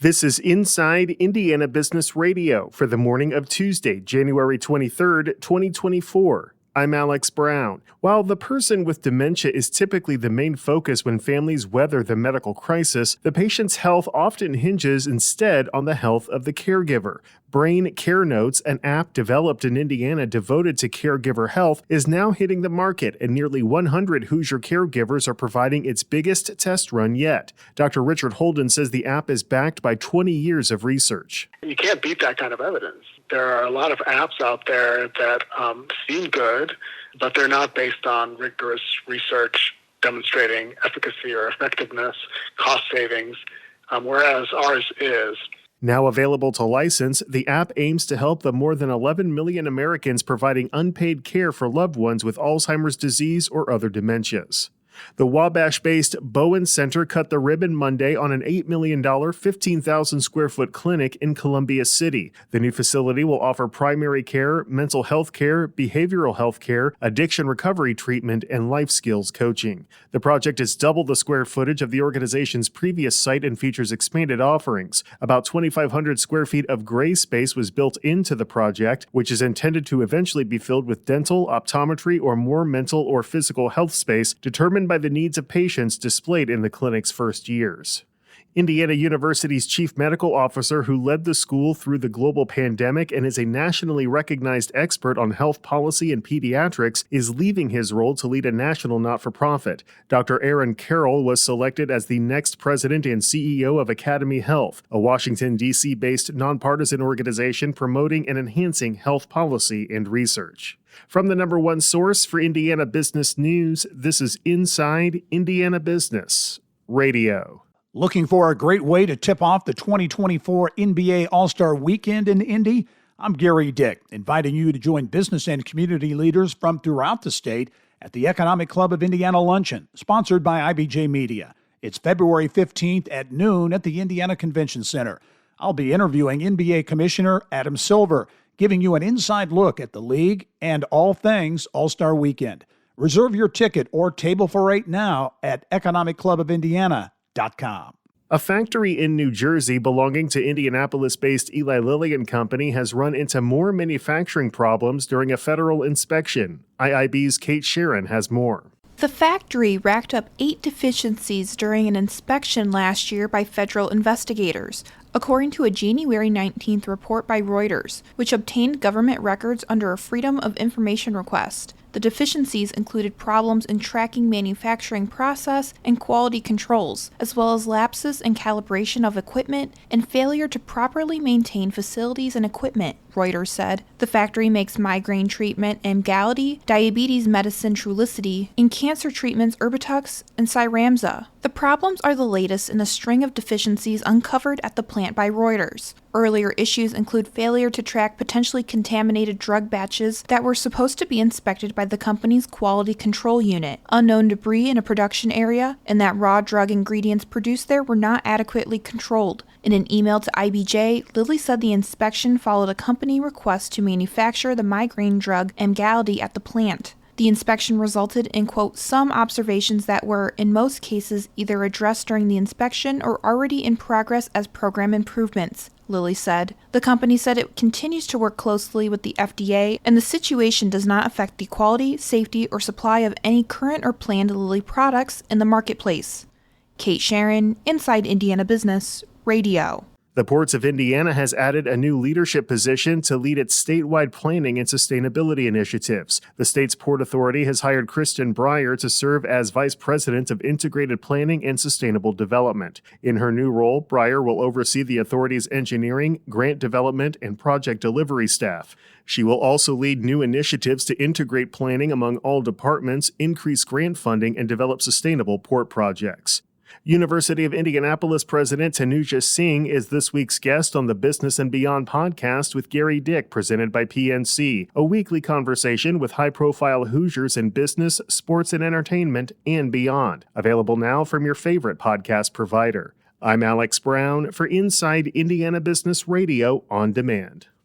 This is Inside Indiana Business Radio for the morning of Tuesday, January 23rd, 2024. I'm Alex Brown. While the person with dementia is typically the main focus when families weather the medical crisis, the patient's health often hinges instead on the health of the caregiver. Brain Care Notes, an app developed in Indiana devoted to caregiver health, is now hitting the market, and nearly 100 Hoosier caregivers are providing its biggest test run yet. Dr. Richard Holden says the app is backed by 20 years of research. You can't beat that kind of evidence. There are a lot of apps out there that seem good, but they're not based on rigorous research demonstrating efficacy or effectiveness, cost savings, whereas ours is. Now available to license, the app aims to help the more than 11 million Americans providing unpaid care for loved ones with Alzheimer's disease or other dementias. The Wabash-based Bowen Center cut the ribbon Monday on an $8 million, 15,000 square foot clinic in Columbia City. The new facility will offer primary care, mental health care, behavioral health care, addiction recovery treatment, and life skills coaching. The project is double the square footage of the organization's previous site and features expanded offerings. About 2,500 square feet of gray space was built into the project, which is intended to eventually be filled with dental, optometry, or more mental or physical health space determined by the needs of patients displayed in the clinic's first years. Indiana University's chief medical officer, who led the school through the global pandemic and is a nationally recognized expert on health policy and pediatrics, is leaving his role to lead a national not-for-profit. Dr. Aaron Carroll was selected as the next president and CEO of Academy Health, a Washington, D.C.-based nonpartisan organization promoting and enhancing health policy and research. From the number one source for Indiana business news, this is Inside Indiana Business Radio. Looking for a great way to tip off the 2024 NBA All-Star Weekend in Indy? I'm Gary Dick, inviting you to join business and community leaders from throughout the state at the Economic Club of Indiana Luncheon, sponsored by IBJ Media. It's February 15th at noon at the Indiana Convention Center. I'll be interviewing NBA Commissioner Adam Silver, giving you an inside look at the league and all things All-Star Weekend. Reserve your ticket or table for 8 now at economicclubofindiana.com. A factory in New Jersey belonging to Indianapolis-based Eli Lilly and Company has run into more manufacturing problems during a federal inspection. IIB's Kate Sharon has more. The factory racked up 8 deficiencies during an inspection last year by federal investigators, according to a January 19th report by Reuters, which obtained government records under a Freedom of Information request. The deficiencies included problems in tracking manufacturing process and quality controls, as well as lapses in calibration of equipment and failure to properly maintain facilities and equipment, Reuters said. The factory makes migraine treatment Emgality, diabetes medicine Trulicity, and cancer treatments Erbitux and Cyramza. The problems are the latest in a string of deficiencies uncovered at the plant by Reuters. Earlier issues include failure to track potentially contaminated drug batches that were supposed to be inspected by the company's quality control unit, unknown debris in a production area, and that raw drug ingredients produced there were not adequately controlled. In an email to IBJ, Lilly said the inspection followed a company request to manufacture the migraine drug Emgality at the plant. The inspection resulted in, quote, some observations that were, in most cases, either addressed during the inspection or already in progress as program improvements, Lilly said. The company said it continues to work closely with the FDA, and the situation does not affect the quality, safety, or supply of any current or planned Lilly products in the marketplace. Kate Sharon, Inside Indiana Business Radio. The Ports of Indiana has added a new leadership position to lead its statewide planning and sustainability initiatives. The state's Port Authority has hired Kristen Breyer to serve as Vice President of Integrated Planning and Sustainable Development. In her new role, Breyer will oversee the authority's engineering, grant development, and project delivery staff. She will also lead new initiatives to integrate planning among all departments, increase grant funding, and develop sustainable port projects. University of Indianapolis President Tanuja Singh is this week's guest on the Business and Beyond podcast with Gary Dick, presented by PNC, a weekly conversation with high-profile Hoosiers in business, sports, and entertainment, and beyond. Available now from your favorite podcast provider. I'm Alex Brown for Inside Indiana Business Radio on Demand.